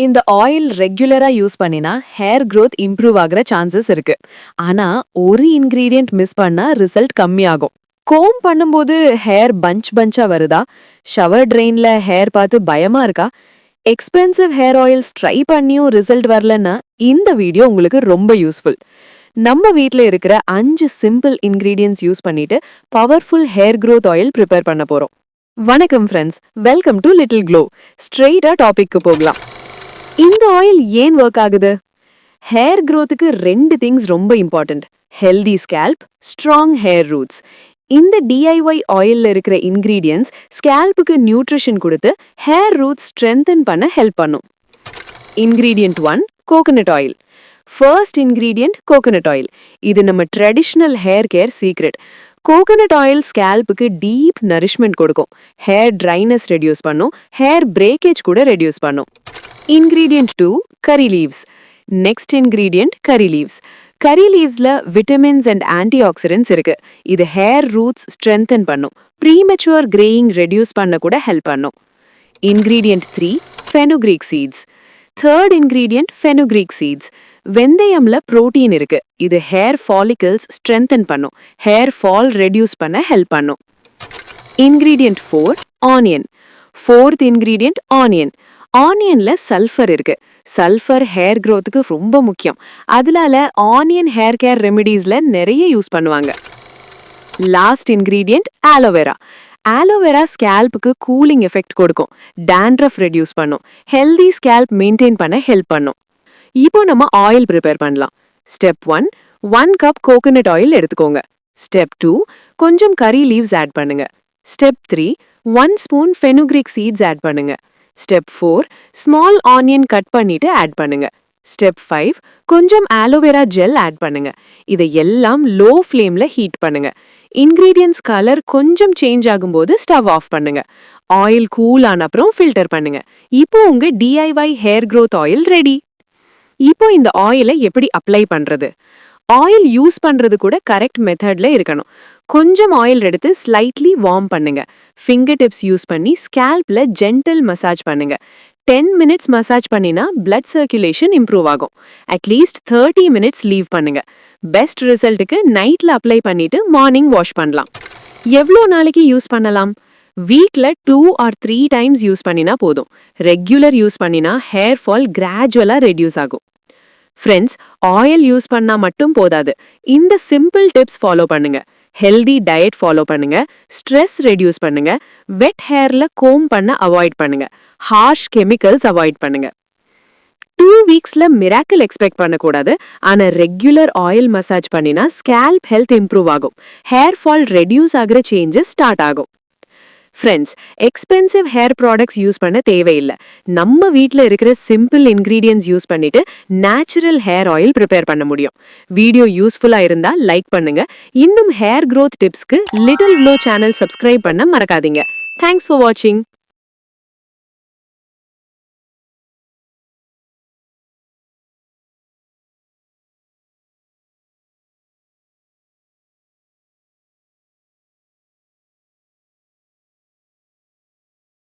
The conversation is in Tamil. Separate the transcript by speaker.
Speaker 1: இந்த ஆயில் ரெகுலரா யூஸ் பண்ணினா ஹேர் growth இம்ப்ரூவ் ஆகுற சான்சஸ் இருக்கு. ஆனா ஒரு இன்கிரீடியன்ட் மிஸ் பண்ணா ரிசல்ட் கம்மியாகும். கோம் பண்ணும்போது ஹேர் பஞ்சா வருதா? ஷவர் ட்ரெயின்ல ஹேர் பார்த்து பயமா இருக்கா? எக்ஸ்பென்சிவ் ஹேர் ஆயில்ஸ் ட்ரை பண்ணியும் ரிசல்ட் வரலன்னா இந்த வீடியோ உங்களுக்கு ரொம்ப யூஸ்ஃபுல். நம்ம வீட்ல இருக்கிற 5 சிம்பிள் இன்கிரீடியன்ட்ஸ் யூஸ் பண்ணிட்டு powerful hair growth oil prepare பண்ண போறோம். வணக்கம் friends, welcome to little glow. ஸ்ட்ரெயிட்டா டாபிக்கு போகலாம். இந்த ஆயில் ஏன் ஒர்க் ஆகுது? ஹேர் growthக்கு 2 திங்ஸ் ரொம்ப important: healthy scalp, strong hair roots. இந்த DIY ஆயில்ல இருக்கிற இன்கிரீடியன்ட்ஸ் ஸ்கேல்புக்கு நியூட்ரிஷன் கொடுத்து ஹேர் ரூட்ஸ் ஸ்ட்ரென்தன் பண்ண ஹெல்ப் பண்ணும். Ingredient 1, coconut oil. First ingredient coconut oil. இது நம்ம traditional hair care secret. Coconut oil ஸ்கேல்புக்கு deep nourishment கொடுக்கும், ஹேர் ட்ரைனஸ் ரெடியூஸ் பண்ணும், ஹேர் பிரேக்கேஜ் கூட ரெடியூஸ் பண்ணும். Ingredient 2, curry leaves. Next ingredient curry leaves. Curry லீவ்ஸ்ல விட்டமின்ஸ் அண்ட் ஆன்டி ஆக்சிடென்ட்ஸ் இருக்கு. இது ஹேர் ரூட்ஸ் ஸ்ட்ரென்தன் பண்ணும், ப்ரீமெச்சுவர் கிரேயிங் ரெடியூஸ் பண்ண கூட ஹெல்ப் பண்ணும். Ingredient 3, fenugreek seeds. Third ingredient fenugreek seeds. வெந்தயம்ல புரோட்டீன் இருக்கு. இது ஹேர் ஃபாலிகல்ஸ் ஸ்ட்ரென்தன் பண்ணும், ஹேர் ஃபால் ரெடியூஸ் பண்ண ஹெல்ப் பண்ணும். Ingredient 4, onion. Fourth ingredient onion. ஆனியன்ல சல்ஃபர் இருக்கு. சல்ஃபர் ஹேர் growthக்கு ரொம்ப முக்கியம். அதனால ஆனியன் ஹேர் கேர் ரெமிடிஸ்ல நிறைய யூஸ் பண்ணுவாங்க. Last ingredient aloe vera. ஆலோவேரா ஸ்கேல்புக்கு கூலிங் எஃபெக்ட் கொடுக்கும், dandruff ரெடியூஸ் பண்ணும், ஹெல்தி ஸ்கேல்ப் மெயின்டைன் பண்ண ஹெல்ப் பண்ணும். இப்போ நம்ம ஆயில் ப்ரிப்பேர் பண்ணலாம். ஸ்டெப் 1, 1 கப் கோகனட் ஆயில் எடுத்துக்கோங்க. ஸ்டெப் 2, கொஞ்சம் கரி லீவ்ஸ் ஆட் பண்ணுங்க. Step 3, 1 spoon fenugreek seeds add பண்ணுங்க. ஸ்டெப் 4, ஸ்மால் ஆனியன் கட் பண்ணிட்டு ஆட் பண்ணுங்க. ஸ்டெப் 5, கொஞ்சம் ஆலோவேரா ஜெல் ஆட் பண்ணுங்க. இதை எல்லாம் லோ ஃப்ளேம்ல ஹீட் பண்ணுங்க. இன்கிரீடியன்ட்ஸ் கலர் கொஞ்சம் சேஞ்ச் ஆகும்போது ஸ்டவ் ஆஃப் பண்ணுங்க. ஆயில் கூல் ஆன அப்புறம் ஃபில்டர் பண்ணுங்க. இப்போ உங்க DIY hair growth oil ready. இப்போ இந்த ஆயிலை எப்படி அப்ளை பண்றது? ஆயில் யூஸ் பண்றது கூட கரெக்ட் மெத்தட்ல இருக்கணும். கொஞ்சம் ஆயில் எடுத்து ஸ்லைட்லி வார்ம் பண்ணுங்க. ஃபிங்கர் டிப்ஸ் யூஸ் பண்ணி ஸ்கேல்ப்ல ஜென்டில் மசாஜ் பண்ணுங்க. 10 மினிட்ஸ் மசாஜ் பண்ணினா பிளட் சர்க்குலேஷன் இம்ப்ரூவ் ஆகும். அட்லீஸ்ட் 30 மினிட்ஸ் லீவ் பண்ணுங்க. பெஸ்ட் ரிசல்ட்டுக்கு நைட்ல அப்ளை பண்ணிட்டு மார்னிங் வாஷ் பண்ணலாம். எவ்வளோ நாளைக்கு யூஸ் பண்ணலாம்? வீக்ல 2 or 3 டைம்ஸ் யூஸ் பண்ணினா போதும். ரெகுலர் யூஸ் பண்ணினா ஹேர் ஃபால் கிராஜுவலா ரெடியூஸ் ஆகும். ஃப்ரெண்ட்ஸ், ஆயில் யூஸ் பண்ணா மட்டும் போதாது. இந்த சிம்பிள் டிப்ஸ் ஃபாலோ பண்ணுங்க. ஹெல்தி டயட் ஃபாலோ பண்ணுங்க, ஸ்ட்ரெஸ் ரெடியூஸ் பண்ணுங்க, வெட் ஹேர்ல கோம் பண்ண அவாய்ட் பண்ணுங்க, ஹார்ஷ் கெமிக்கல்ஸ் அவாய்ட் பண்ணுங்க. 2 வீக்ஸ்ல மிராக்கிள் எக்ஸ்பெக்ட் பண்ணக்கூடாது. ஆனா ரெகுலர் ஆயில் மசாஜ் பண்ணினா ஸ்கேல்ப் ஹெல்த் இம்ப்ரூவ் ஆகும், ஹேர் ஃபால் ரெடியூஸ் ஆகிற சேஞ்சஸ் ஸ்டார்ட் ஆகும். Friends, expensive hair products use பண்ண தேவையில்லை. நம்ம வீட்டில் இருக்கிற சிம்பிள் இன்கிரீடியன்ட்ஸ் யூஸ் பண்ணிட்டு நேச்சுரல் ஹேர் ஆயில் ப்ரிப்பேர் பண்ண முடியும். வீடியோ யூஸ்ஃபுல்லா இருந்தா லைக் பண்ணுங்க. இன்னும் ஹேர் growth டிப்ஸ்க்கு லிட்டில் க்ளோ சேனல் சப்ஸ்கிரைப் பண்ண மறக்காதீங்க. தேங்க்ஸ் ஃபார் வாட்சிங்.